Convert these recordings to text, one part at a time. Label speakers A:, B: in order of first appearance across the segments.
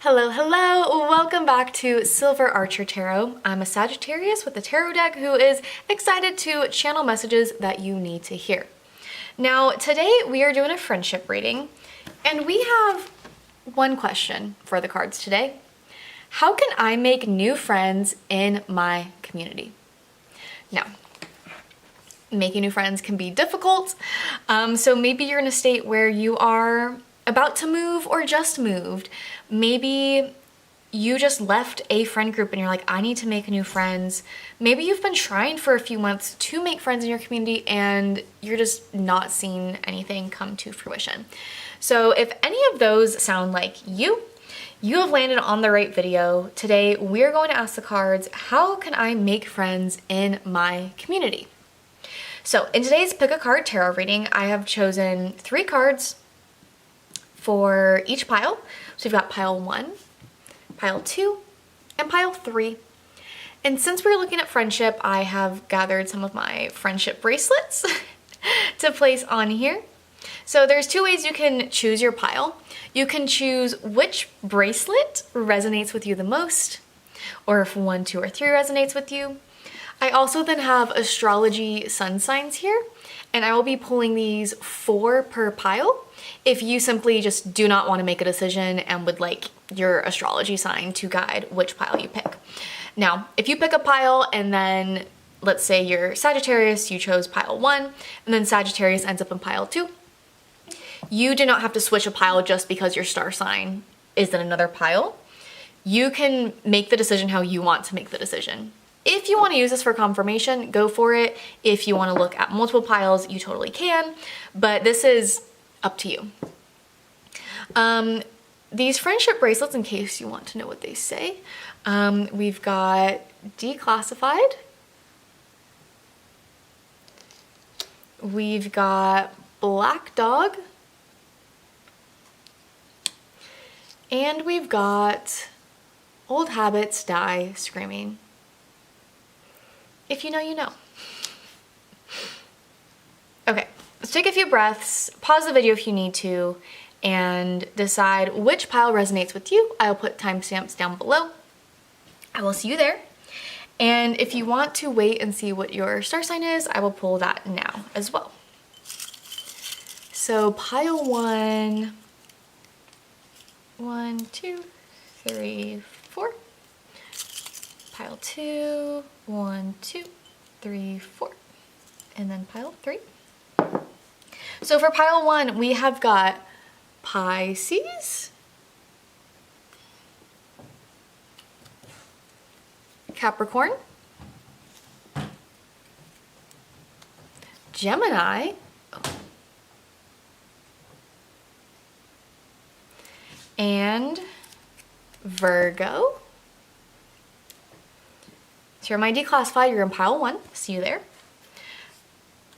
A: Hello, hello! Welcome back to Silver Archer Tarot. I'm a Sagittarius with a tarot deck who is excited to channel messages that you need to hear. Now, today we are doing a friendship reading, and we have one question for the cards today. How can I make new friends in my community? Now, making new friends can be difficult, so maybe you're in a state where you are about to move or just moved. Maybe you just left a friend group and you're like, I need to make new friends. Maybe you've been trying for a few months to make friends in your community and you're just not seeing anything come to fruition. So if any of those sound like you have landed on the right video. Today, we're going to ask the cards, how can I make friends in my community? So in today's Pick a Card Tarot reading, I have chosen 3 cards for each pile. So we've got pile 1, pile 2, and pile 3. And since we're looking at friendship, I have gathered some of my friendship bracelets to place on here. So there's 2 ways you can choose your pile. You can choose which bracelet resonates with you the most, or if 1, 2, or 3 resonates with you. I also then have astrology sun signs here, and I will be pulling these 4 per pile if you simply just do not want to make a decision and would like your astrology sign to guide which pile you pick. Now, if you pick a pile and then let's say you're Sagittarius, you chose pile 1, and then Sagittarius ends up in pile 2, you do not have to switch a pile just because your star sign is in another pile. You can make the decision how you want to make the decision. If you want to use this for confirmation, go for it. If you want to look at multiple piles, you totally can, but this is up to you. These friendship bracelets, in case you want to know what they say, we've got declassified, we've got black dog, and we've got old habits die screaming. If you know, you know. Okay, let's take a few breaths, pause the video if you need to, and decide which pile resonates with you. I'll put timestamps down below. I will see you there. And if you want to wait and see what your star sign is, I will pull that now as well. So pile 1, 1, 2, 3, 4. Pile 2, 1, 2, 3, 4. And then pile 3. So for pile 1, we have got Pisces, Capricorn, Gemini, and Virgo. So you're my declassified, you're in pile 1, see you there.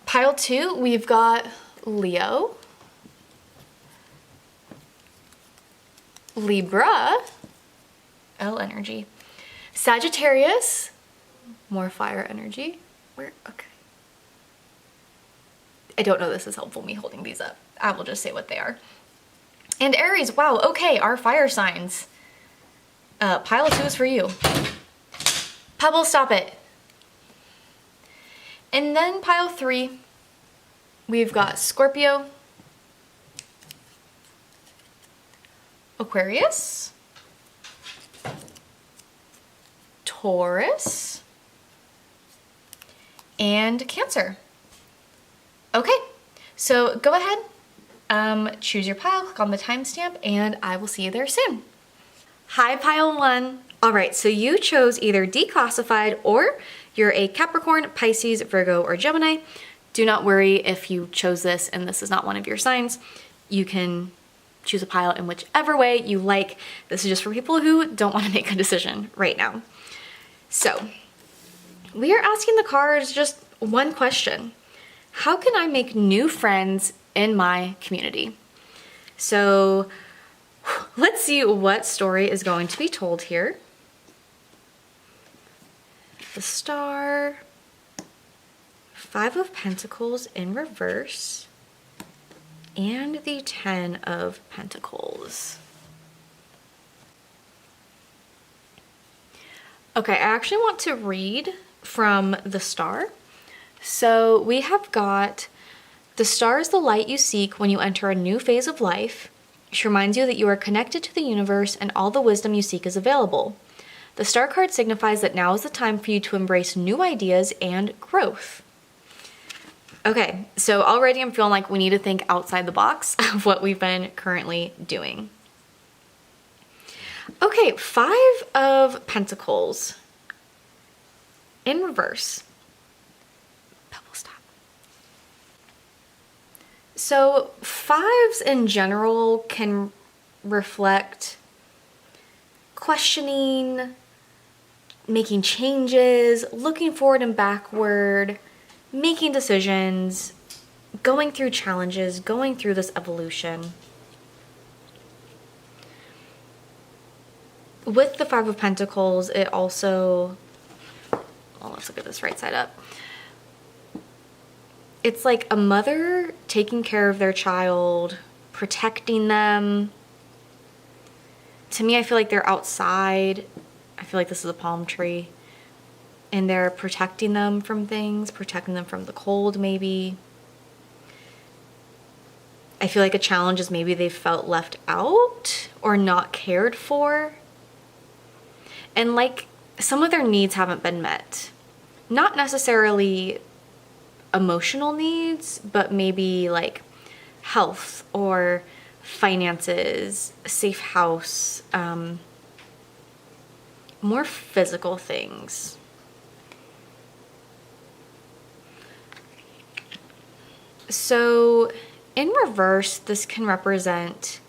A: Pile 2, we've got Leo, Libra, L energy, Sagittarius, more fire energy. Okay. I don't know this is helpful, me holding these up. I will just say what they are. And Aries, wow, okay, our fire signs. Pile 2 is for you. Pebble, stop it. And then pile 3, we've got Scorpio, Aquarius, Taurus, and Cancer. Okay, so go ahead, choose your pile, click on the timestamp, and I will see you there soon. Hi, pile 1. All right, so you chose either declassified or you're a Capricorn, Pisces, Virgo, or Gemini. Do not worry if you chose this and this is not one of your signs. You can choose a pile in whichever way you like. This is just for people who don't want to make a decision right now. So we are asking the cards just one question. How can I make new friends in my community? So let's see what story is going to be told here. The Star, 5 of Pentacles in reverse, and the 10 of Pentacles. Okay, I actually want to read from the star. So we have got, the star is the light you seek when you enter a new phase of life. She reminds you that you are connected to the universe and all the wisdom you seek is available. The star card signifies that now is the time for you to embrace new ideas and growth. Okay, so already I'm feeling like we need to think outside the box of what we've been currently doing. Okay, 5 of Pentacles in reverse. Pebble stop. So 5s in general can reflect questioning, making changes, looking forward and backward, making decisions, going through challenges, going through this evolution. With the 5 of Pentacles, it also, well, let's look at this right side up. It's like a mother taking care of their child, protecting them. To me, I feel like they're outside. I feel like this is a palm tree. And they're protecting them from things, protecting them from the cold maybe. I feel like a challenge is maybe they felt left out or not cared for. And like some of their needs haven't been met. Not necessarily emotional needs, but maybe like health or finances, a safe house, more physical things. So in reverse, this can represent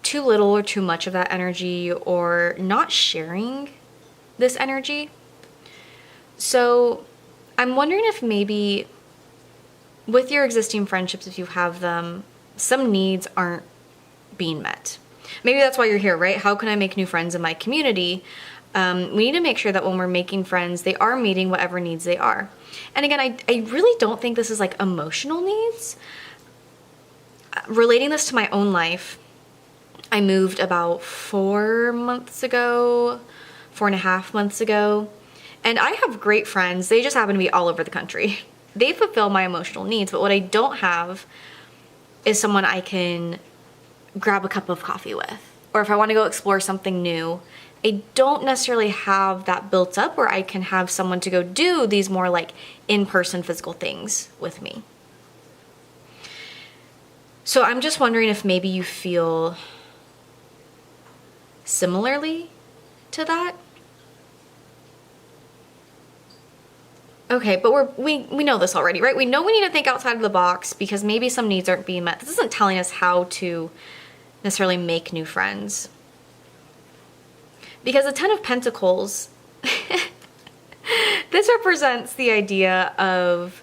A: too little or too much of that energy, or not sharing this energy. So I'm wondering if maybe with your existing friendships, if you have them, some needs aren't being met. Maybe that's why you're here, right? How can I make new friends in my community? We need to make sure that when we're making friends, they are meeting whatever needs they are. And again, I really don't think this is like emotional needs. Relating this to my own life, I moved about 4 months ago, 4.5 months ago, and I have great friends. They just happen to be all over the country. They fulfill my emotional needs, but what I don't have is someone I can grab a cup of coffee with. Or if I want to go explore something new, I don't necessarily have that built up where I can have someone to go do these more like in-person physical things with me. So I'm just wondering if maybe you feel similarly to that. Okay, but we know this already, right? We know we need to think outside of the box because maybe some needs aren't being met. This isn't telling us how to necessarily make new friends. Because the 10 of Pentacles, this represents the idea of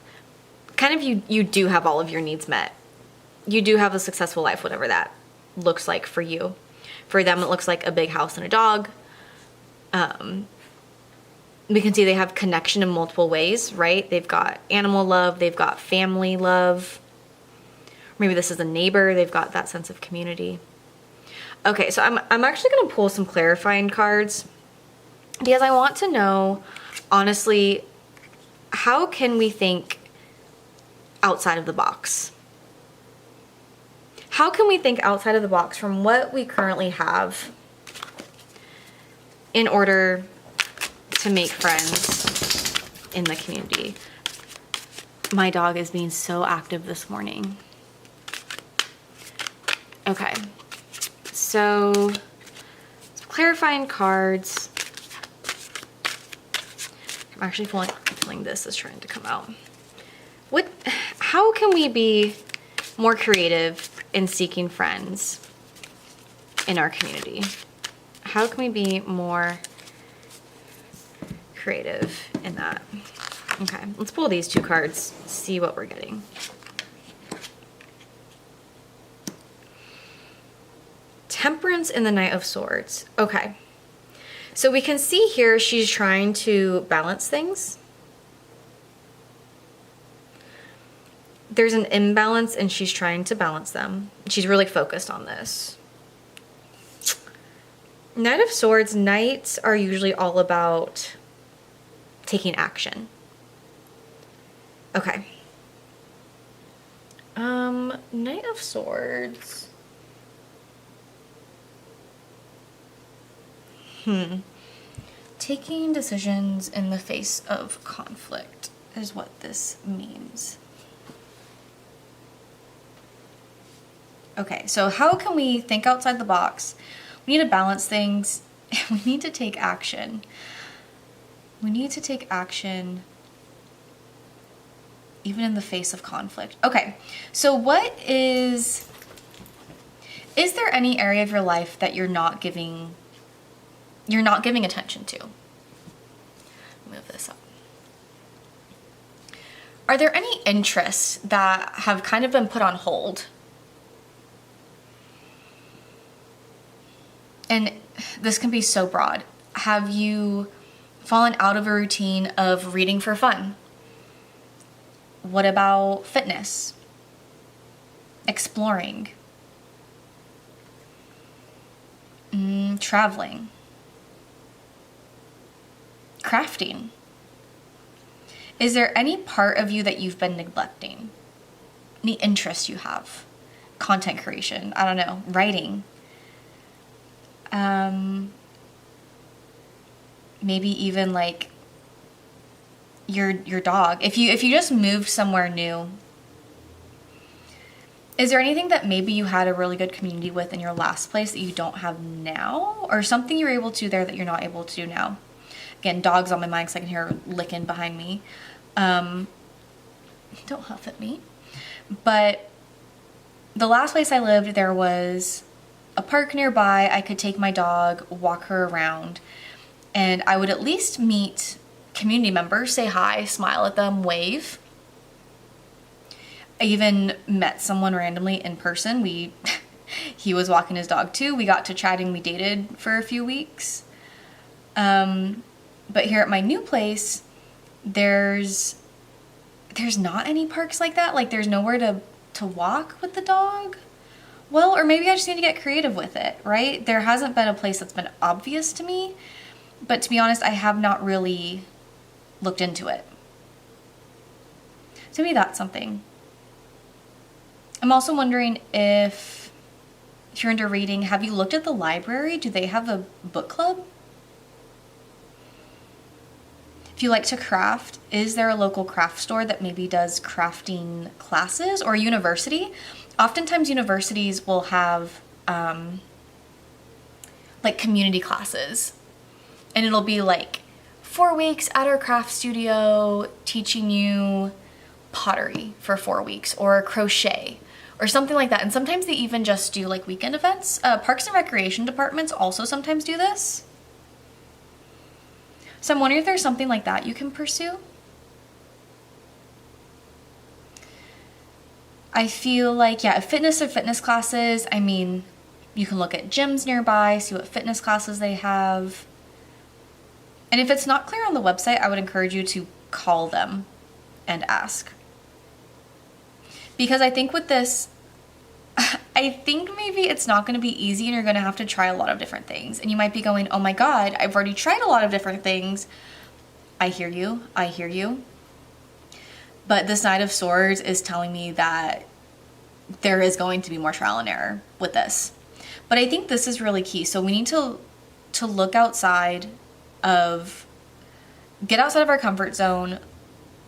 A: kind of you do have all of your needs met. You do have a successful life, whatever that looks like for you. For them, it looks like a big house and a dog. We can see they have connection in multiple ways, right? They've got animal love, they've got family love. Maybe this is a neighbor, they've got that sense of community. Okay, so I'm actually gonna pull some clarifying cards because I want to know, honestly, how can we think outside of the box? How can we think outside of the box from what we currently have in order to make friends in the community? My dog is being so active this morning. Okay, so some clarifying cards. I'm actually feeling this is trying to come out. How can we be more creative in seeking friends in our community? How can we be more creative in that? Okay, let's pull these 2 cards, see what we're getting. Temperance and the Knight of Swords. Okay, so we can see here she's trying to balance things. There's an imbalance and she's trying to balance them. She's really focused on this. Knight of Swords, knights are usually all about taking action. Okay. Knight of Swords. Taking decisions in the face of conflict is what this means. Okay, so how can we think outside the box? We need to balance things. We need to take action. We need to take action even in the face of conflict. Okay, so is there any area of your life that you're not giving attention to? Move this up. Are there any interests that have kind of been put on hold? And this can be so broad. Have you fallen out of a routine of reading for fun? What about fitness? Exploring? Traveling? Crafting? Is there any part of you that you've been neglecting? Any interests you have? Content creation, I don't know, writing? Maybe even like your dog. If you just moved somewhere new, is there anything that maybe you had a really good community with in your last place that you don't have now? Or something you were able to there that you're not able to do now? Again, dog's on my mind because I can hear her licking behind me. Don't huff at me. But the last place I lived, there was a park nearby. I could take my dog, walk her around, and I would at least meet community members, say hi, smile at them, wave. I even met someone randomly in person. He was walking his dog too. We got to chatting, we dated for a few weeks. But here at my new place, there's not any parks like that. Like there's nowhere to walk with the dog. Well, or maybe I just need to get creative with it, right? There hasn't been a place that's been obvious to me, but to be honest, I have not really looked into it. So maybe that's something. I'm also wondering if you're into reading, have you looked at the library? Do they have a book club? If you like to craft, is there a local craft store that maybe does crafting classes, or a university? Oftentimes universities will have like community classes, and it'll be like 4 weeks at our craft studio teaching you pottery for 4 weeks, or crochet or something like that. And sometimes they even just do like weekend events. Parks and recreation departments also sometimes do this. So I'm wondering if there's something like that you can pursue. I feel like, yeah, fitness or fitness classes, I mean, you can look at gyms nearby, see what fitness classes they have. And if it's not clear on the website, I would encourage you to call them and ask. Because I think with this, I think maybe it's not going to be easy and you're going to have to try a lot of different things. And you might be going, oh my God, I've already tried a lot of different things. I hear you. I hear you. But this Knight of Swords is telling me that there is going to be more trial and error with this. But I think this is really key. So we need to look outside of, get outside of our comfort zone.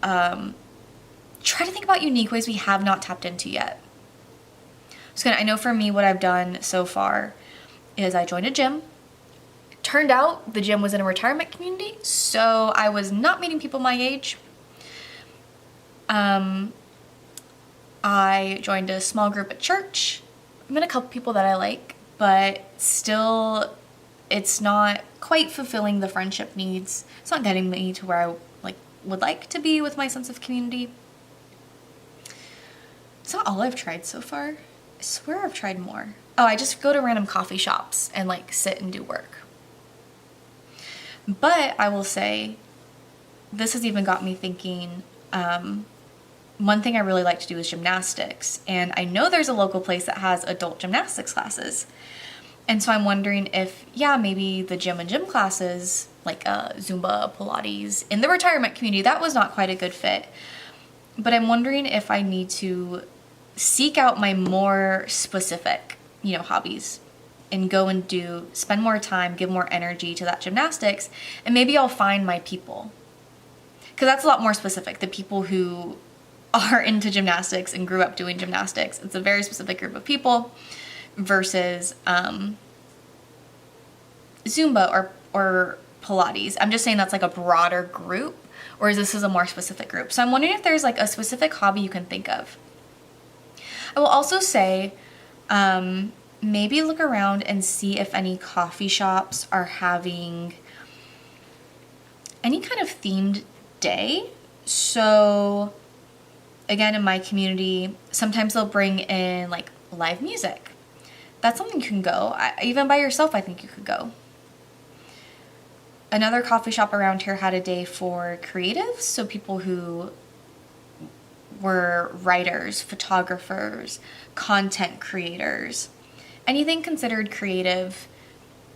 A: Try to think about unique ways we have not tapped into yet. So I know for me, what I've done so far is I joined a gym. Turned out the gym was in a retirement community, so I was not meeting people my age. I joined a small group at church. I met a couple people that I like, but still it's not quite fulfilling the friendship needs. It's not getting me to where I would like to be with my sense of community. It's not all I've tried so far. I swear I've tried more. Oh, I just go to random coffee shops and sit and do work. But I will say, this has even got me thinking, one thing I really like to do is gymnastics. And I know there's a local place that has adult gymnastics classes. And so I'm wondering if, yeah, maybe the gym and gym classes, like Zumba, Pilates, in the retirement community, that was not quite a good fit. But I'm wondering if I need to seek out my more specific, hobbies and go and spend more time, give more energy to that gymnastics, and maybe I'll find my people. Because that's a lot more specific, the people who are into gymnastics and grew up doing gymnastics. It's a very specific group of people versus Zumba or Pilates. I'm just saying that's like a broader group, whereas this is a more specific group. So I'm wondering if there's like a specific hobby you can think of. I will also say, maybe look around and see if any coffee shops are having any kind of themed day. So again, in my community, sometimes they'll bring in like live music. That's something you can go. Even by yourself, I think you could go. Another coffee shop around here had a day for creatives, so people who were writers, photographers, content creators, anything considered creative,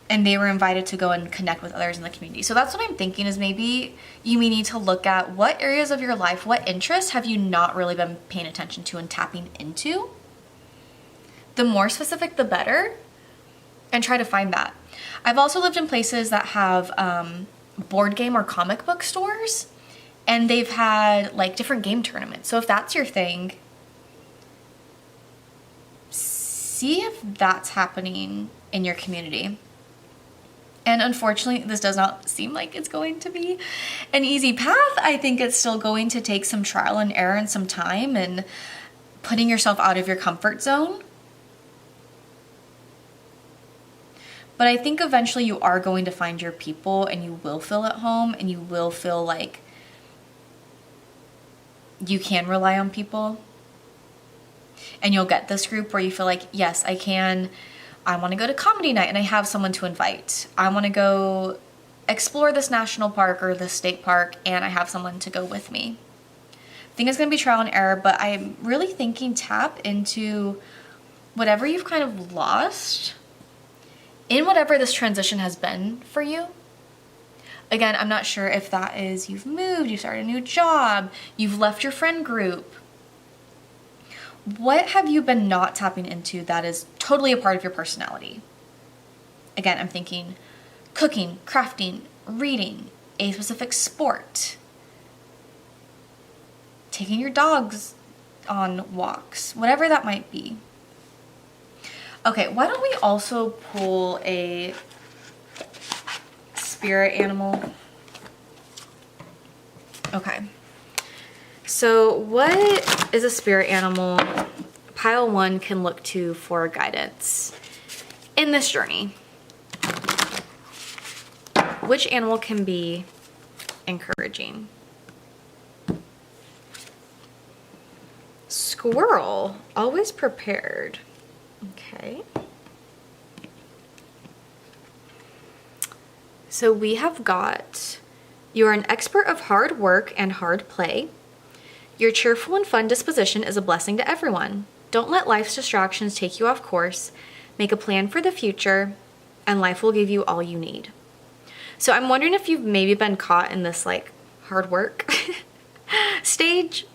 A: and they were invited to go and connect with others in the community. So that's what I'm thinking, is maybe you may need to look at what areas of your life, what interests have you not really been paying attention to and tapping into. The more specific, the better, and try to find that. I've also lived in places that have board game or comic book stores, and they've had like different game tournaments. So if that's your thing, see if that's happening in your community. And unfortunately, this does not seem like it's going to be an easy path. I think it's still going to take some trial and error and some time and putting yourself out of your comfort zone. But I think eventually you are going to find your people, and you will feel at home, and you will feel like you can rely on people. And you'll get this group where you feel like, yes, I can. I want to go to comedy night and I have someone to invite. I want to go explore this national park or this state park and I have someone to go with me. I think it's going to be trial and error, but I'm really thinking tap into whatever you've kind of lost in whatever this transition has been for you. Again, I'm not sure if that is you've moved, you started a new job, you've left your friend group. What have you been not tapping into that is totally a part of your personality? Again, I'm thinking cooking, crafting, reading, a specific sport, taking your dogs on walks, whatever that might be. Okay, why don't we also pull a spirit animal? Okay. So what is a spirit animal pile 1 can look to for guidance in this journey? Which animal can be encouraging? Squirrel, always prepared. Okay. So we have got, you are an expert of hard work and hard play. Your cheerful and fun disposition is a blessing to everyone. Don't let life's distractions take you off course. Make a plan for the future, and life will give you all you need. So I'm wondering if you've maybe been caught in this like hard work stage,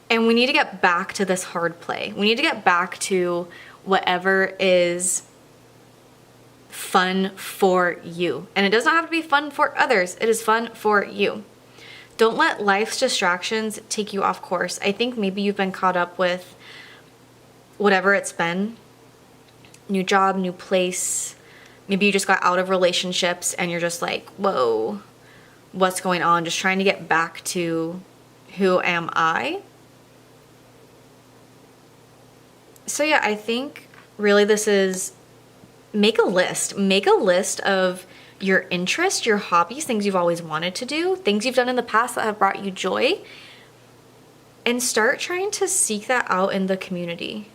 A: and we need to get back to this hard play. We need to get back to whatever is fun for you. And it does not have to be fun for others. It is fun for you. Don't let life's distractions take you off course. I think maybe you've been caught up with whatever it's been. New job, new place. Maybe you just got out of relationships and you're just like, whoa, what's going on? Just trying to get back to who am I? So yeah, I think really this is make a list. Make a list of your interests, your hobbies, things you've always wanted to do, things you've done in the past that have brought you joy, and start trying to seek that out in the community.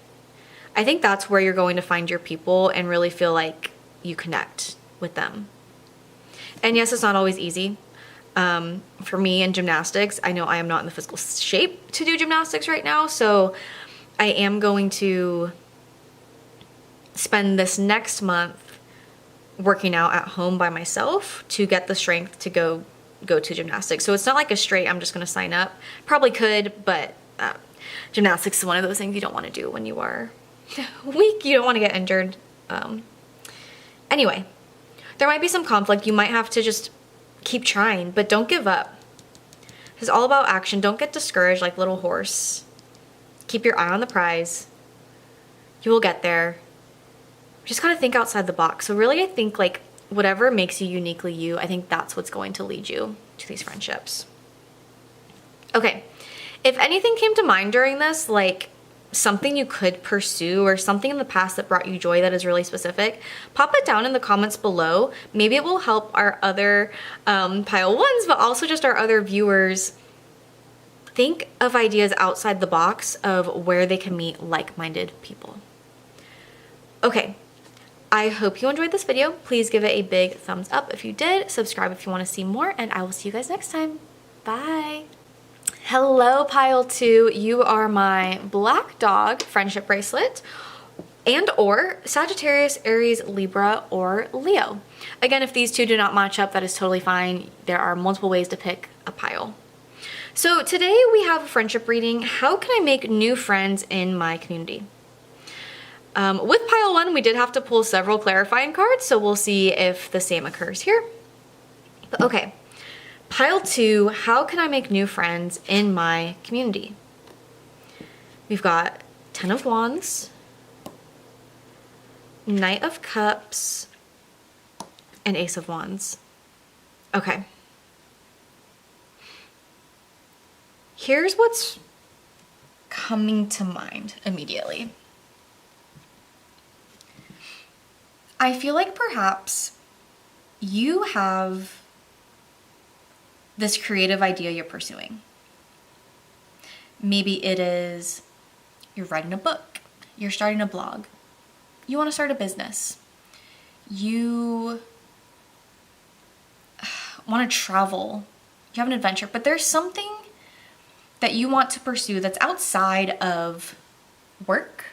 A: I think that's where you're going to find your people and really feel like you connect with them. And yes, it's not always easy. For me in gymnastics, I know I am not in the physical shape to do gymnastics right now, so I am going to spend this next month working out at home by myself to get the strength to go to gymnastics. So it's not like a straight, I'm just going to sign up. Probably could, but gymnastics is one of those things you don't want to do when you are weak. You don't want to get injured. Anyway, there might be some conflict. You might have to just keep trying, but don't give up. It's all about action. Don't get discouraged like little horse. Keep your eye on the prize. You will get there. Just gotta think outside the box. So really, I think like whatever makes you uniquely you, I think that's what's going to lead you to these friendships. Okay, if anything came to mind during this, like something you could pursue or something in the past that brought you joy that is really specific, pop it down in the comments below. Maybe it will help our other pile ones, but also just our other viewers think of ideas outside the box of where they can meet like-minded people. Okay, I hope you enjoyed this video. Please give it a big thumbs up if you did. Subscribe if you want to see more, and I will see you guys next time. Bye. Hello, pile 2. You are my black dog friendship bracelet and or Sagittarius, Aries, Libra, or Leo. Again, if these two do not match up, that is totally fine. There are multiple ways to pick a pile. So today we have a friendship reading. How can I make new friends in my community? With pile 1, we did have to pull several clarifying cards, so we'll see if the same occurs here. But okay. Pile 2, how can I make new friends in my community? We've got 10 of Wands, Knight of Cups, and Ace of Wands. Okay. Here's what's coming to mind immediately. I feel like perhaps you have this creative idea you're pursuing. Maybe it is you're writing a book, you're starting a blog, you want to start a business, you want to travel, you have an adventure, but there's something that you want to pursue that's outside of work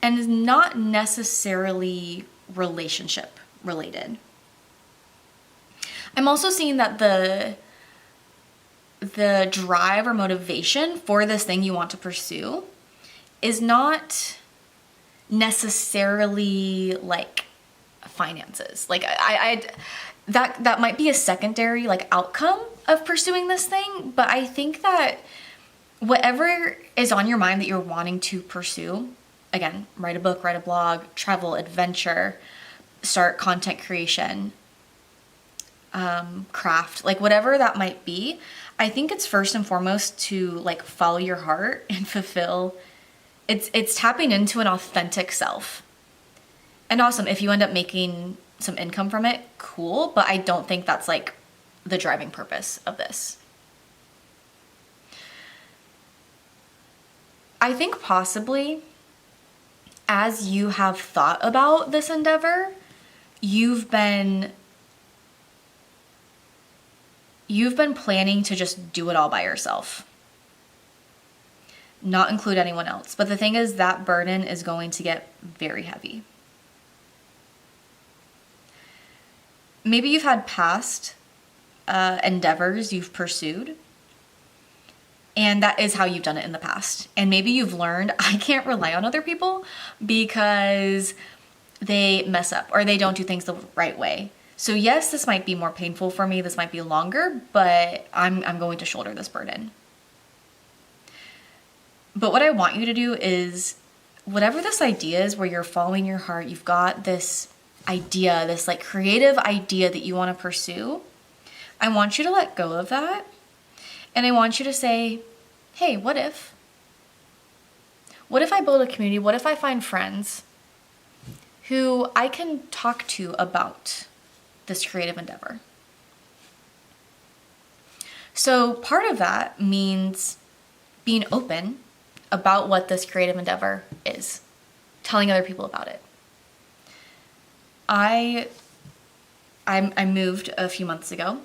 A: and is not necessarily relationship related. I'm also seeing that the drive or motivation for this thing you want to pursue is not necessarily like finances. Like that might be a secondary like outcome of pursuing this thing, but I think that whatever is on your mind that you're wanting to pursue, again, write a book, write a blog, travel, adventure, start content creation, craft, like whatever that might be, I think it's first and foremost to like follow your heart and fulfill. It's tapping into an authentic self. And awesome, if you end up making some income from it, cool, but I don't think that's like the driving purpose of this. I think possibly as you have thought about this endeavor, you've been planning to just do it all by yourself, not include anyone else. But the thing is, that burden is going to get very heavy. Maybe you've had past endeavors you've pursued, and that is how you've done it in the past. And maybe you've learned, I can't rely on other people because they mess up or they don't do things the right way. So yes, this might be more painful for me, this might be longer, but I'm going to shoulder this burden. But what I want you to do is, whatever this idea is where you're following your heart, you've got this idea, this like creative idea that you want to pursue, I want you to let go of that. And I want you to say, hey, what if? What if I build a community? What if I find friends who I can talk to about this creative endeavor? So part of that means being open about what this creative endeavor is, telling other people about it. I moved a few months ago,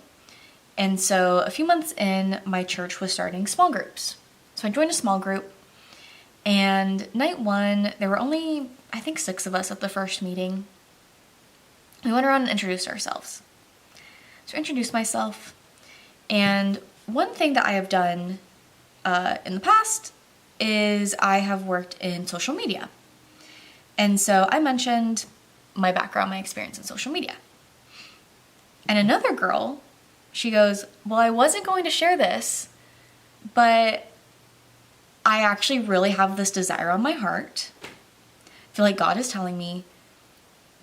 A: and so a few months in, my church was starting small groups. So I joined a small group, And night one, there were only, I think, 6 of us at the first meeting. We went around and introduced ourselves. So I introduced myself, and one thing that I have done in the past is I have worked in social media. And so I mentioned my background, my experience in social media. And another girl, she goes, well, I wasn't going to share this, but I actually really have this desire on my heart. I feel like God is telling me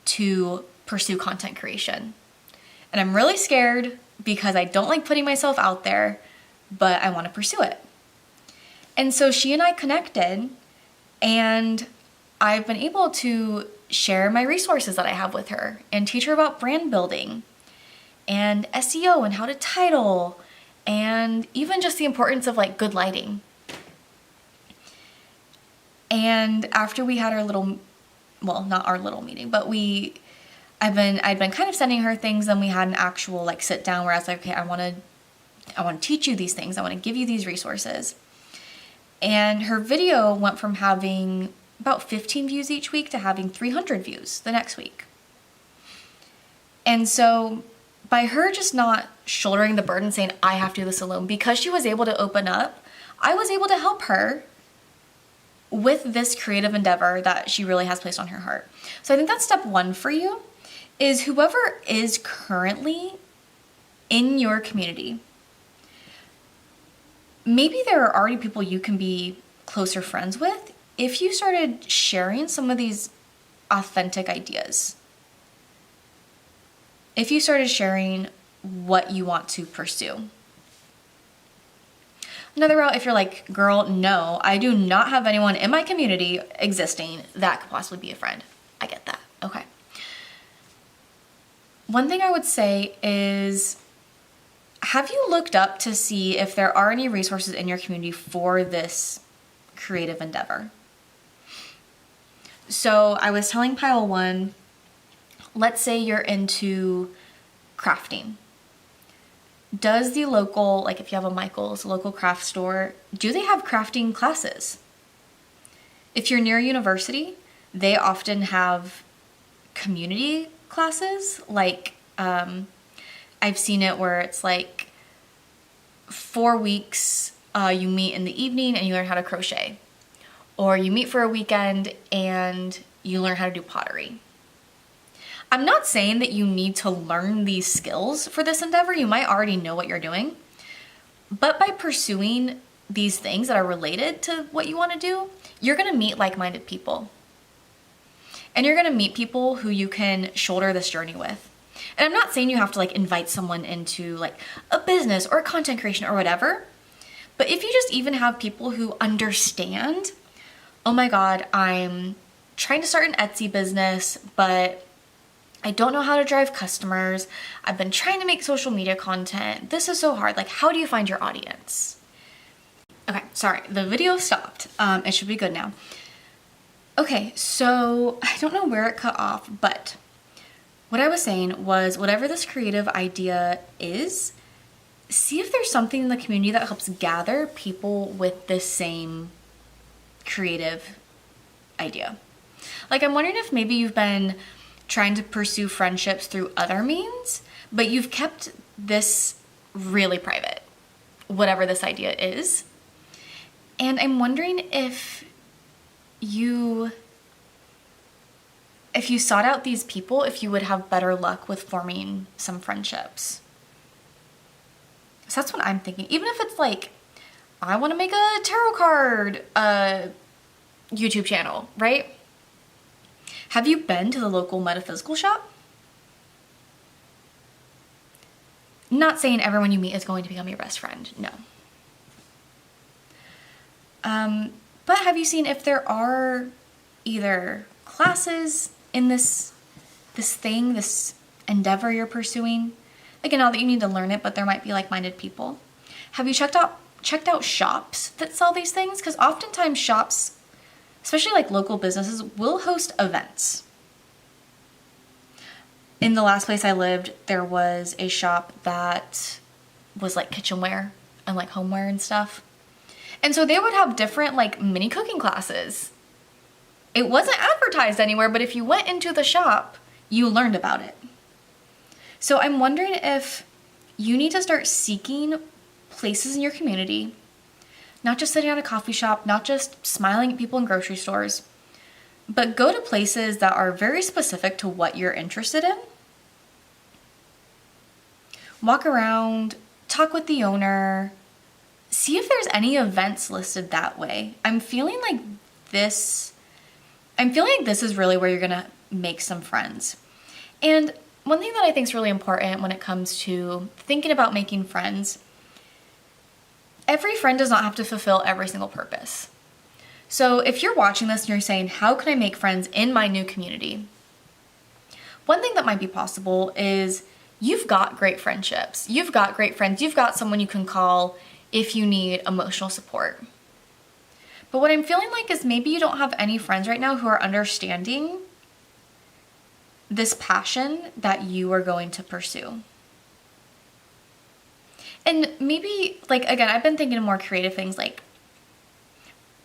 A: to pursue content creation. And I'm really scared because I don't like putting myself out there, but I want to pursue it. And so she and I connected, and I've been able to share my resources that I have with her and teach her about brand building and SEO and how to title, and even just the importance of like good lighting. And after we had our little, well, not our little meeting, but I'd been kind of sending her things, and we had an actual like sit down where I was like, okay, I want to teach you these things. I want to give you these resources. And her video went from having about 15 views each week to having 300 views the next week. And so by her just not shouldering the burden saying, I have to do this alone, because she was able to open up, I was able to help her with this creative endeavor that she really has placed on her heart. So I think that's step one for you, is whoever is currently in your community, maybe there are already people you can be closer friends with. If you started sharing some of these authentic ideas, if you started sharing what you want to pursue. Another route, if you're like, girl, no, I do not have anyone in my community existing that could possibly be a friend. I get that. Okay. One thing I would say is, have you looked up to see if there are any resources in your community for this creative endeavor? So I was telling Pile 1, let's say you're into crafting. Does the local, like if you have a Michael's, local craft store, do they have crafting classes? If you're near a university, they often have community classes. Like I've seen it where it's like 4 weeks, you meet in the evening and you learn how to crochet. Or you meet for a weekend and you learn how to do pottery. I'm not saying that you need to learn these skills for this endeavor. You might already know what you're doing. But by pursuing these things that are related to what you want to do, you're going to meet like-minded people. And you're going to meet people who you can shoulder this journey with. And I'm not saying you have to like invite someone into like a business or content creation or whatever. But if you just even have people who understand, oh my God, I'm trying to start an Etsy business, but I don't know how to drive customers. I've been trying to make social media content. This is so hard. Like, how do you find your audience? Okay, sorry, the video stopped. It should be good now. Okay, so I don't know where it cut off, but what I was saying was, whatever this creative idea is, see if there's something in the community that helps gather people with the same creative idea. Like, I'm wondering if maybe you've been trying to pursue friendships through other means, but you've kept this really private, whatever this idea is. And I'm wondering if you sought out these people, if you would have better luck with forming some friendships. So that's what I'm thinking. Even if it's like, I want to make a tarot card YouTube channel, right? Have you been to the local metaphysical shop? Not saying everyone you meet is going to become your best friend, no. But have you seen if there are either classes in this endeavor you're pursuing? Again, not that you need to learn it, but there might be like-minded people. Have you checked out shops that sell these things? Because oftentimes shops, especially like local businesses, will host events. In the last place I lived, there was a shop that was like kitchenware and like homeware and stuff. And so they would have different like mini cooking classes. It wasn't advertised anywhere, but if you went into the shop, you learned about it. So I'm wondering if you need to start seeking places in your community, not just sitting at a coffee shop, not just smiling at people in grocery stores, but go to places that are very specific to what you're interested in. Walk around, talk with the owner, see if there's any events listed that way. I'm feeling like this is really where you're gonna make some friends. And one thing that I think is really important when it comes to thinking about making friends, every friend does not have to fulfill every single purpose. So if you're watching this and you're saying, how can I make friends in my new community? One thing that might be possible is you've got great friendships. You've got great friends. You've got someone you can call if you need emotional support. But what I'm feeling like is maybe you don't have any friends right now who are understanding this passion that you are going to pursue. And maybe, like, again, I've been thinking of more creative things like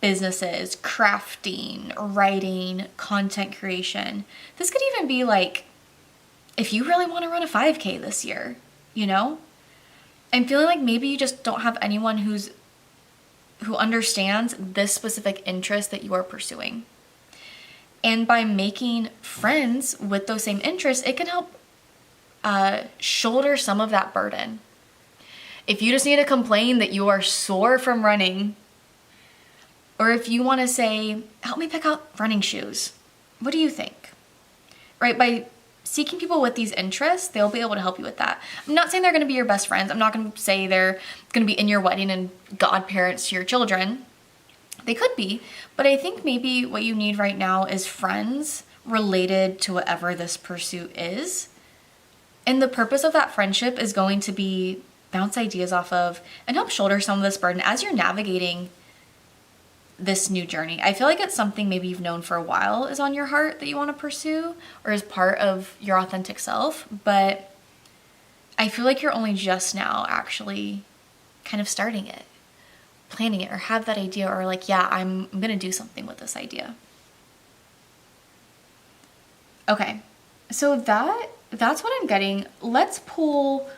A: businesses, crafting, writing, content creation. This could even be like, if you really want to run a 5K this year, you know? I'm feeling like maybe you just don't have anyone who understands this specific interest that you are pursuing. And by making friends with those same interests, it can help shoulder some of that burden. If you just need to complain that you are sore from running, or if you want to say, help me pick out running shoes, what do you think? Right? By seeking people with these interests, they'll be able to help you with that. I'm not saying they're going to be your best friends. I'm not going to say they're going to be in your wedding and godparents to your children. They could be, but I think maybe what you need right now is friends related to whatever this pursuit is. And the purpose of that friendship is going to be bounce ideas off of and help shoulder some of this burden as you're navigating this new journey. I feel like it's something maybe you've known for a while is on your heart that you want to pursue or is part of your authentic self, but I feel like you're only just now actually kind of starting it, planning it, or have that idea, or like, yeah, I'm going to do something with this idea. Okay, so that's what I'm getting. Let's pull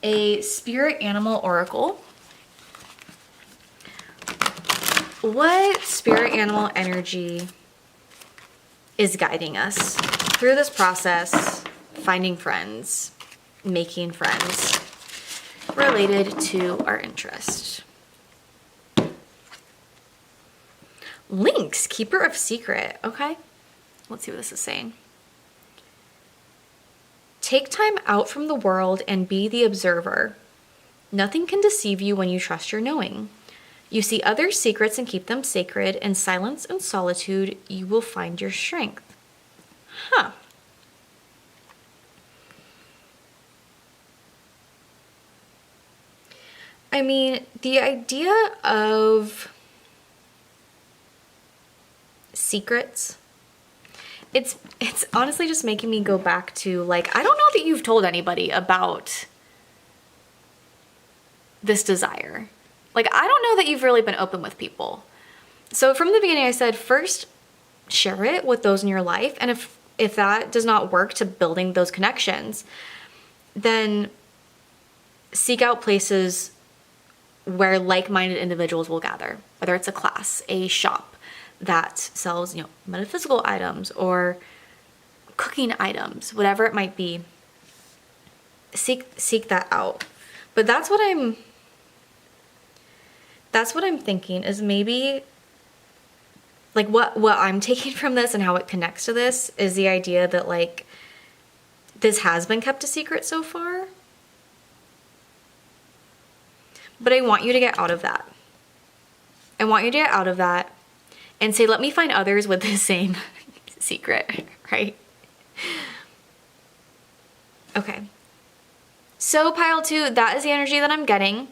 A: a spirit animal oracle. What spirit animal energy is guiding us through this process, finding friends, making friends related to our interest? Lynx, keeper of secret. Okay, let's see what this is saying. Take time out from the world and be the observer. Nothing can deceive you when you trust your knowing. You see others' secrets and keep them sacred. In silence and solitude, you will find your strength. Huh. I mean, the idea of secrets, it's honestly just making me go back to, like, I don't know that you've told anybody about this desire. Like, I don't know that you've really been open with people. So from the beginning, I said, first, share it with those in your life. And if that does not work to building those connections, then seek out places where like-minded individuals will gather, whether it's a class, a shop that sells, metaphysical items or cooking items, whatever it might be. Seek that out. But that's what I'm thinking is maybe like what I'm taking from this and how it connects to this is the idea that, like, this has been kept a secret so far. But I want you to get out of that. I want you to get out of that and say, let me find others with the same secret, right? Okay. So pile 2, that is the energy that I'm getting.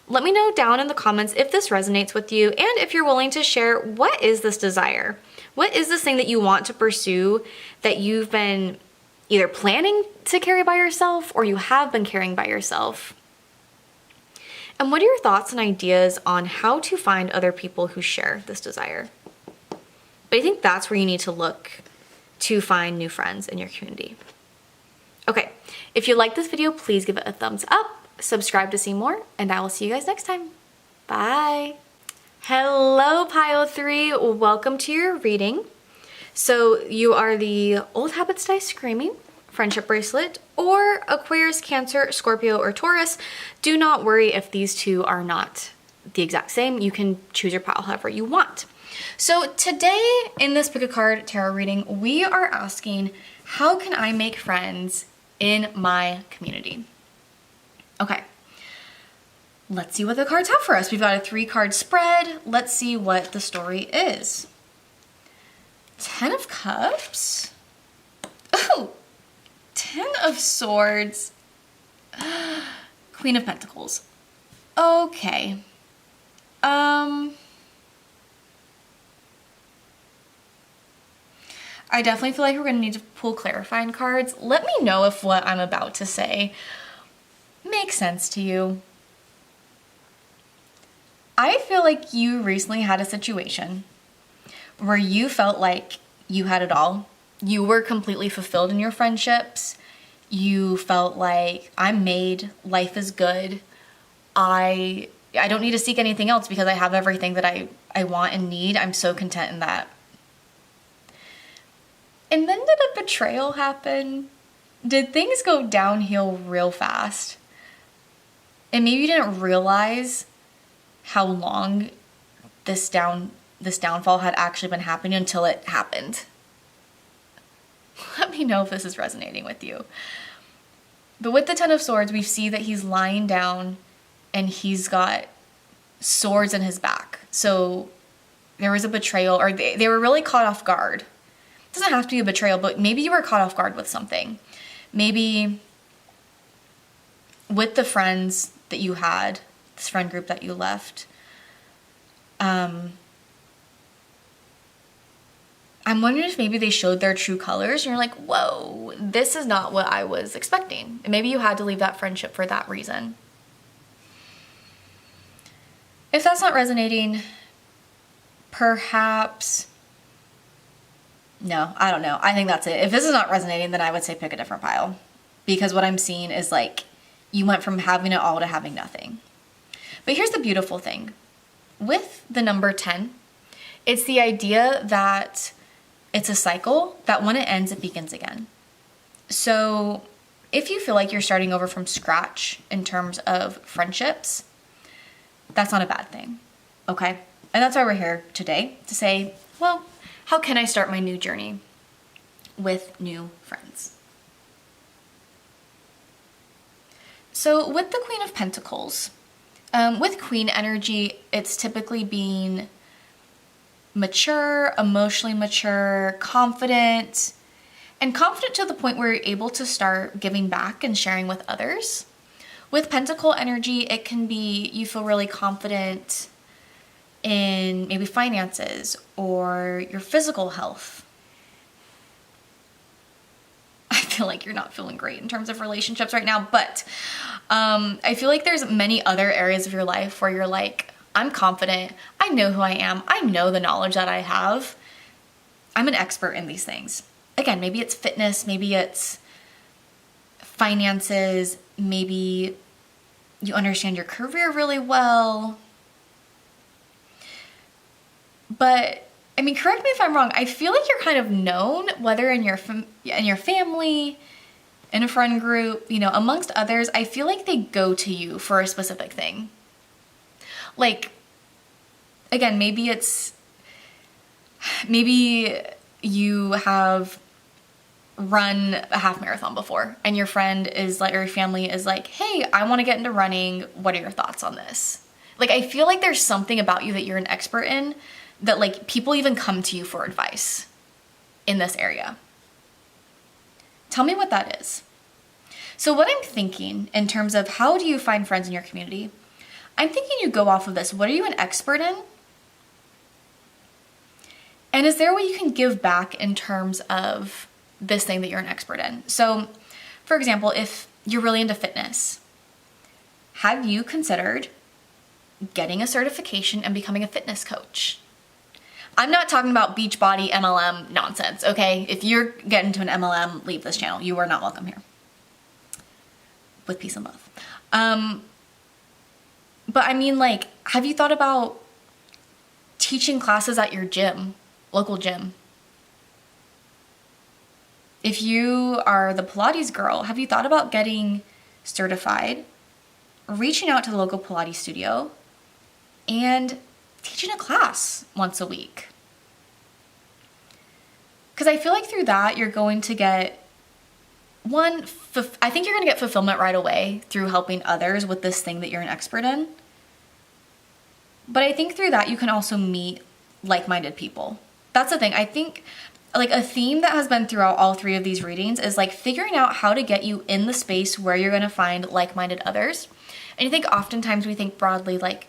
A: Let me know down in the comments if this resonates with you and if you're willing to share, what is this desire? What is this thing that you want to pursue that you've been either planning to carry by yourself or you have been carrying by yourself? And what are your thoughts and ideas on how to find other people who share this desire? But I think that's where you need to look to find new friends in your community. Okay, if you like this video, please give it a thumbs up, subscribe to see more, and I will see you guys next time. Bye. Hello, Pile 3. Welcome to your reading. So you are the Old Habits Die Screaming, Friendship Bracelet, or Aquarius, Cancer, Scorpio, or Taurus. Do not worry if these two are not the exact same. You can choose your pile however you want. So today in this pick a card tarot reading, we are asking, how can I make friends in my community? Okay, let's see what the cards have for us. We've got a 3-card spread. Let's see what the story is. 10 of Cups. Oh, 10 of Swords. Queen of Pentacles. Okay. I definitely feel like we're gonna need to pull clarifying cards. Let me know if what I'm about to say makes sense to you. I feel like you recently had a situation where you felt like you had it all. You were completely fulfilled in your friendships. You felt like, I'm made, life is good. I don't need to seek anything else because I have everything that I want and need. I'm so content in that. And then did a betrayal happen? Did things go downhill real fast? And maybe you didn't realize how long this downfall had actually been happening until it happened. Let me know if this is resonating with you. But with the 10 of Swords, we see that he's lying down and he's got swords in his back. So there was a betrayal, or they were really caught off guard. It doesn't have to be a betrayal, but maybe you were caught off guard with something. Maybe with the friends that you had, this friend group that you left, I'm wondering if maybe they showed their true colors and you're like, whoa, this is not what I was expecting. And maybe you had to leave that friendship for that reason. If that's not resonating, perhaps, no, I don't know. I think that's it. If this is not resonating, then I would say pick a different pile. Because what I'm seeing is like, you went from having it all to having nothing. But here's the beautiful thing. With the number 10, it's the idea that it's a cycle, that when it ends, it begins again. So if you feel like you're starting over from scratch in terms of friendships, that's not a bad thing, okay? And that's why we're here today, to say, well, how can I start my new journey with new friends? So with the Queen of Pentacles, with Queen energy, it's typically being mature, emotionally mature, confident, and confident to the point where you're able to start giving back and sharing with others. With Pentacle energy, it can be you feel really confident in maybe finances or your physical health. I feel like you're not feeling great in terms of relationships right now, but I feel like there's many other areas of your life where you're like, I'm confident, I know who I am, I know the knowledge that I have, I'm an expert in these things. Again, maybe it's fitness, maybe it's finances, maybe you understand your career really well. But I mean, correct me if I'm wrong, I feel like you're kind of known, whether in your family, in a friend group, you know, amongst others, I feel like they go to you for a specific thing. Like, again, maybe you have run a half marathon before and your friend is like, or your family is like, hey, I want to get into running. What are your thoughts on this? Like, I feel like there's something about you that you're an expert in that like people even come to you for advice in this area. Tell me what that is. So what I'm thinking in terms of how do you find friends in your community, I'm thinking you go off of this. What are you an expert in? And is there a way you can give back in terms of this thing that you're an expert in? So, for example, if you're really into fitness, have you considered getting a certification and becoming a fitness coach. I'm not talking about Beachbody MLM nonsense, okay? If you're getting to an MLM, leave this channel. You are not welcome here. With peace and love. But I mean, like, have you thought about teaching classes at your gym, local gym? If you are the Pilates girl, have you thought about getting certified, reaching out to the local Pilates studio, and teaching a class once a week? Because I feel like through that, you're going to get I think you're going to get fulfillment right away through helping others with this thing that you're an expert in. But I think through that, you can also meet like-minded people. That's the thing. I think like a theme that has been throughout all three of these readings is like figuring out how to get you in the space where you're going to find like-minded others. And I think oftentimes we think broadly like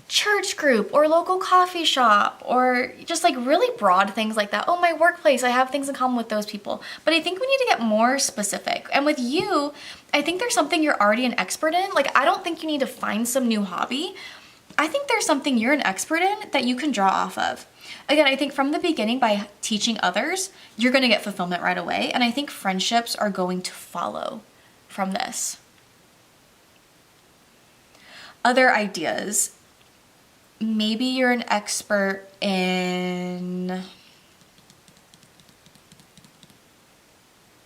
A: church group or local coffee shop or just like really broad things like that. Oh, my workplace, I have things in common with those people. But I think we need to get more specific. And with you, I think there's something you're already an expert in. Like, I don't think you need to find some new hobby. I think there's something you're an expert in that you can draw off of. Again, I think from the beginning, by teaching others, you're going to get fulfillment right away. And I think friendships are going to follow from this. Other ideas. Maybe you're an expert in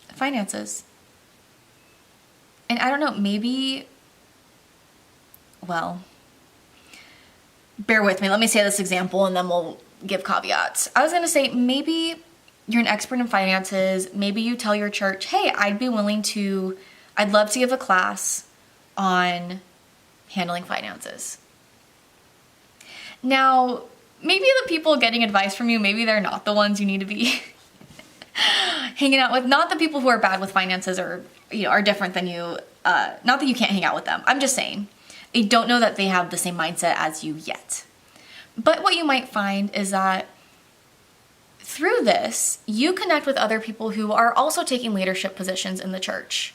A: finances. And I don't know, maybe, well, bear with me. Let me say this example and then we'll give caveats. I was going to say maybe you're an expert in finances. Maybe you tell your church, hey, I'd love to give a class on handling finances. Now, maybe the people getting advice from you, maybe they're not the ones you need to be hanging out with. Not the people who are bad with finances or are different than you. Not that you can't hang out with them. I'm just saying, I don't know that they have the same mindset as you yet. But what you might find is that through this, you connect with other people who are also taking leadership positions in the church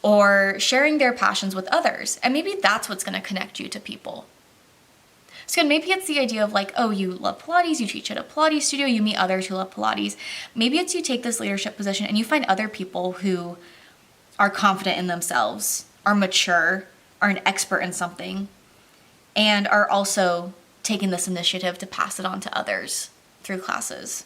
A: or sharing their passions with others. And maybe that's what's going to connect you to people. So maybe it's the idea of like, oh, you love Pilates, you teach at a Pilates studio, you meet others who love Pilates. Maybe it's you take this leadership position and you find other people who are confident in themselves, are mature, are an expert in something, and are also taking this initiative to pass it on to others through classes.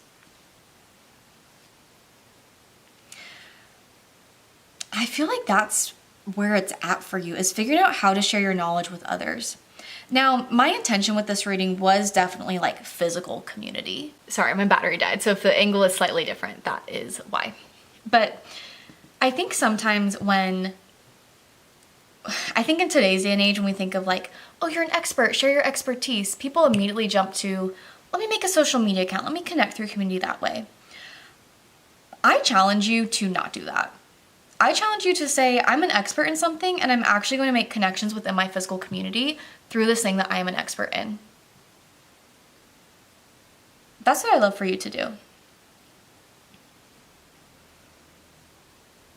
A: I feel like that's where it's at for you, is figuring out how to share your knowledge with others. Now, my intention with this reading was definitely like physical community. Sorry, my battery died, so if the angle is slightly different, that is why. But I think sometimes in today's day and age, when we think of like, oh, you're an expert, share your expertise, people immediately jump to, let me make a social media account, let me connect through community that way. I challenge you to not do that. I challenge you to say, I'm an expert in something and I'm actually going to make connections within my physical community through this thing that I am an expert in. That's what I love for you to do.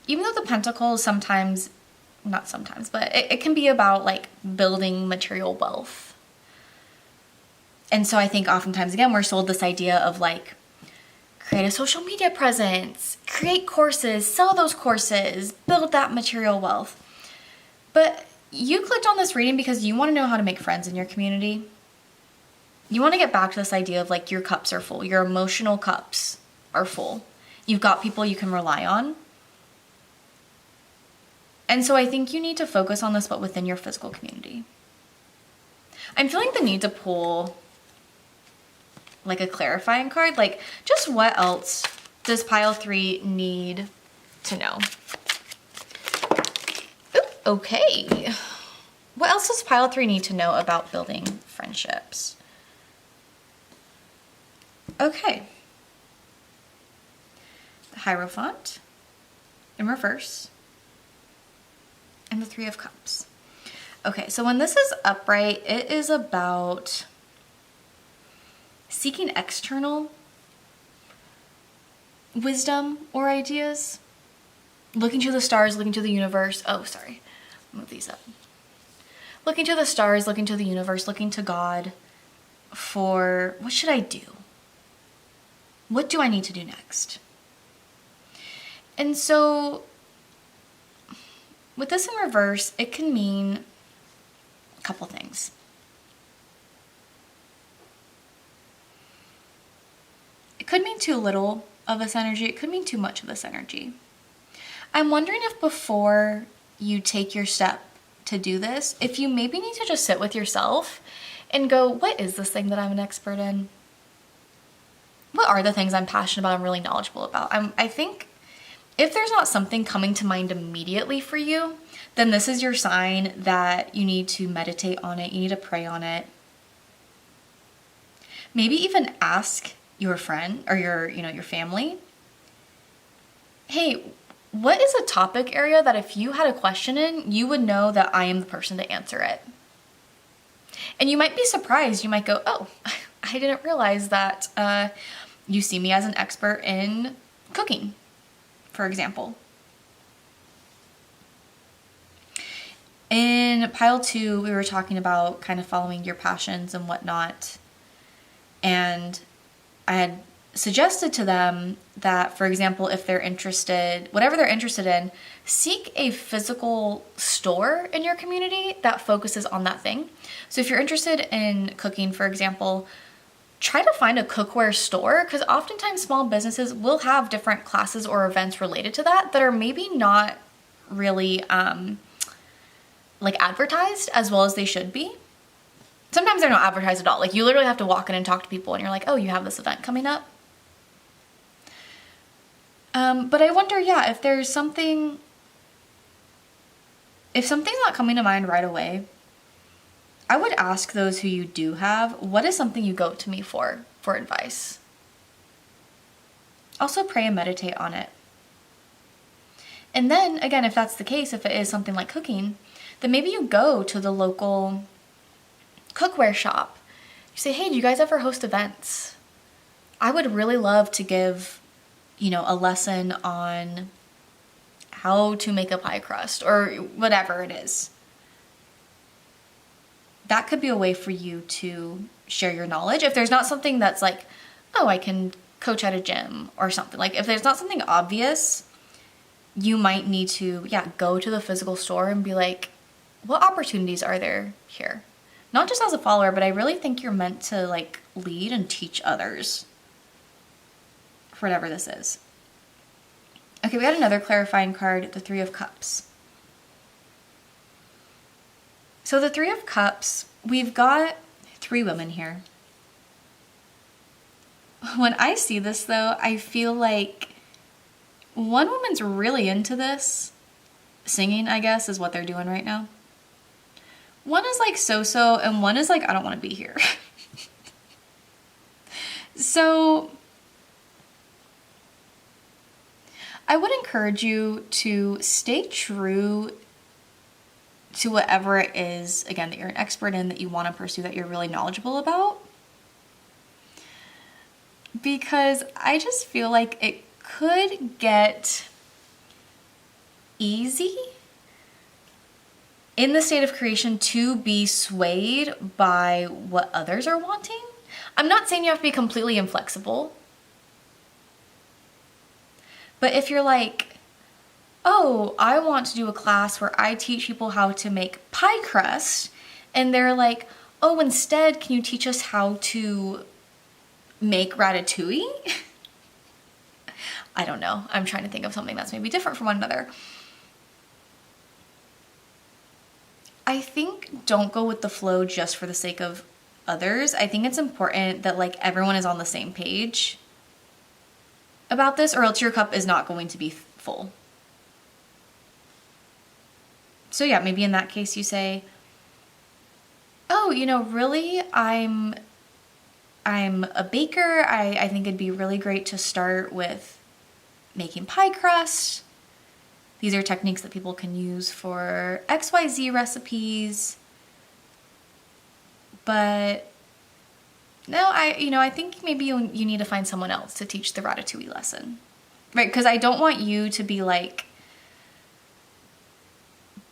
A: Even though the Pentacles not sometimes, but it can be about like building material wealth. And so I think oftentimes, again, we're sold this idea of like, create a social media presence, create courses, sell those courses, build that material wealth. But you clicked on this reading because you want to know how to make friends in your community. You want to get back to this idea of like your cups are full, your emotional cups are full. You've got people you can rely on. And so I think you need to focus on this, but within your physical community. I'm feeling the need to pull like a clarifying card, like just what else does pile 3 need to know? Ooh, okay. What else does pile 3 need to know about building friendships? Okay. The Hierophant in reverse and the 3 of Cups. Okay, so when this is upright, it is about seeking external wisdom or ideas, looking to the stars, looking to the universe. Oh, sorry, move these up. looking to the stars, looking to the universe, looking to God for what should I do? What do I need to do next? And so with this in reverse, it can mean a couple things. It could mean too little of this energy. It could mean too much of this energy. I'm wondering if before you take your step to do this, if you maybe need to just sit with yourself and go, what is this thing that I'm an expert in? What are the things I'm passionate about, I'm really knowledgeable about? I think if there's not something coming to mind immediately for you, then this is your sign that you need to meditate on it. You need to pray on it. Maybe even ask your friend or your family, hey, what is a topic area that if you had a question in, you would know that I am the person to answer it? And you might be surprised. You might go, oh, I didn't realize that you see me as an expert in cooking, for example. In pile 2, we were talking about kind of following your passions and whatnot. And I had suggested to them that, for example, if they're interested, whatever they're interested in, seek a physical store in your community that focuses on that thing. So if you're interested in cooking, for example, try to find a cookware store, because oftentimes small businesses will have different classes or events related to that are maybe not really like advertised as well as they should be. Sometimes they're not advertised at all. Like you literally have to walk in and talk to people and you're like, oh, you have this event coming up. But I wonder, yeah, if there's something, if something's not coming to mind right away, I would ask those who you do have, what is something you go to me for advice? Also pray and meditate on it. And then again, if that's the case, if it is something like cooking, then maybe you go to the local cookware shop. You say, hey, do you guys ever host events? I would really love to give, a lesson on how to make a pie crust or whatever it is. That could be a way for you to share your knowledge. If there's not something that's like, oh, I can coach at a gym or something. Like if there's not something obvious, you might need to, go to the physical store and be like, what opportunities are there here? Not just as a follower, but I really think you're meant to like lead and teach others for whatever this is. Okay, we got another clarifying card, the 3 of Cups. So the 3 of Cups, we've got 3 women here. When I see this though, I feel like one woman's really into this. Singing, I guess, is what they're doing right now. One is like so-so, and one is like, I don't want to be here. So I would encourage you to stay true to whatever it is, again, that you're an expert in, that you want to pursue, that you're really knowledgeable about. Because I just feel like it could get easy in the state of creation to be swayed by what others are wanting. I'm not saying you have to be completely inflexible. But if you're like, oh, I want to do a class where I teach people how to make pie crust, and they're like, oh, instead, can you teach us how to make ratatouille? I don't know. I'm trying to think of something that's maybe different from one another. I think don't go with the flow just for the sake of others. I think it's important that like everyone is on the same page about this, or else your cup is not going to be full. So yeah, maybe in that case you say, oh, really, I'm a baker. I think it'd be really great to start with making pie crust. These are techniques that people can use for XYZ recipes. But no, I think maybe you need to find someone else to teach the ratatouille lesson, right? Because I don't want you to be like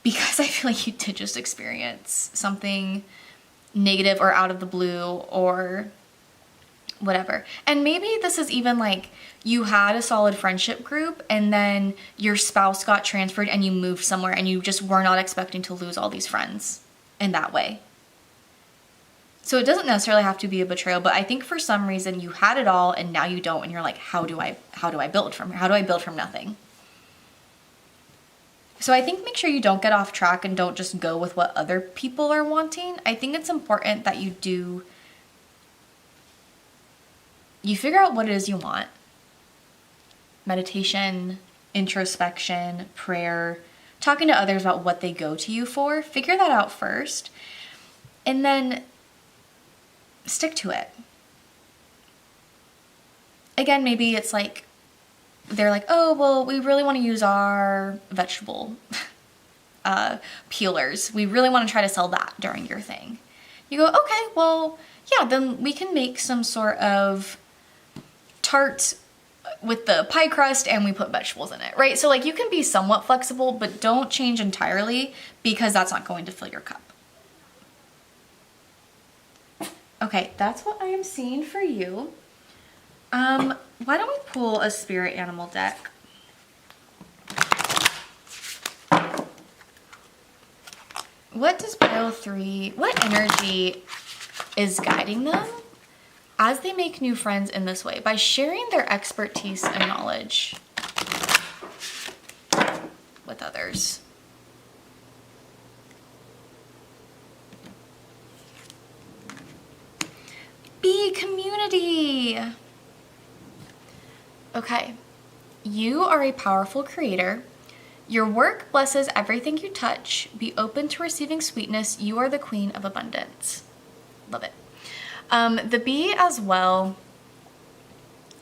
A: because I feel like you did just experience something negative or out of the blue or whatever. And maybe this is even like you had a solid friendship group and then your spouse got transferred and you moved somewhere and you just were not expecting to lose all these friends in that way. So it doesn't necessarily have to be a betrayal, but I think for some reason you had it all and now you don't, and you're like, how do I build from here? How do I build from nothing? So I think make sure you don't get off track and don't just go with what other people are wanting. I think it's important that you figure out what it is you want. Meditation, introspection, prayer, talking to others about what they go to you for. Figure that out first. And then stick to it. Again, maybe it's like, they're like, oh, well, we really want to use our vegetable peelers. We really want to try to sell that during your thing. You go, okay, well, yeah, then we can make some sort of tart with the pie crust and we put vegetables in it, right? So like you can be somewhat flexible, but don't change entirely because that's not going to fill your cup. Okay, that's what I am seeing for you. Why don't we pull a spirit animal deck? What does pile 3, what energy is guiding them as they make new friends in this way? By sharing their expertise and knowledge with others. Be community. Okay, you are a powerful creator. Your work blesses everything you touch. Be open to receiving sweetness. You are the queen of abundance. Love it. The bee as well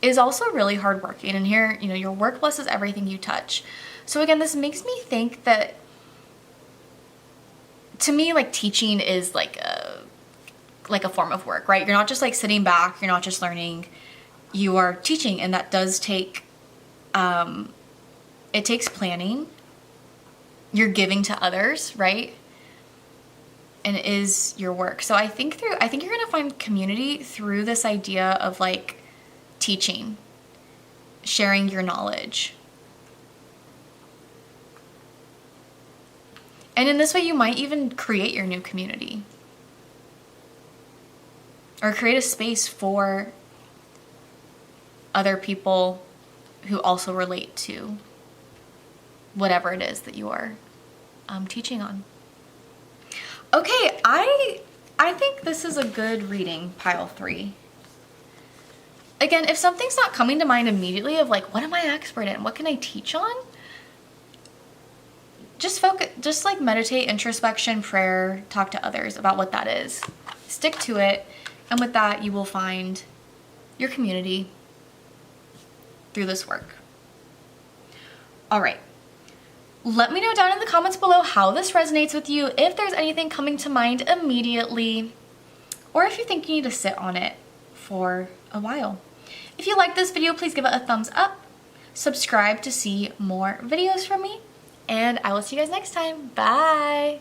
A: is also really hardworking. And here, you know, your work blesses everything you touch. So again, this makes me think that, to me, like teaching is like a form of work, right? You're not just like sitting back. You're not just learning. You are teaching, and that does take, it takes planning. You're giving to others, right? And it is your work. So I think you're gonna find community through this idea of like teaching, sharing your knowledge. And in this way, you might even create your new community. Or create a space for other people who also relate to whatever it is that you are teaching on. Okay, I think this is a good reading, pile 3. Again, if something's not coming to mind immediately of like, what am I expert in? What can I teach on? Just focus, just like meditate, introspection, prayer, talk to others about what that is. Stick to it. And with that, you will find your community through this work. All right. Let me know down in the comments below how this resonates with you, if there's anything coming to mind immediately, or if you think you need to sit on it for a while. If you like this video, please give it a thumbs up, subscribe to see more videos from me, and I will see you guys next time. Bye!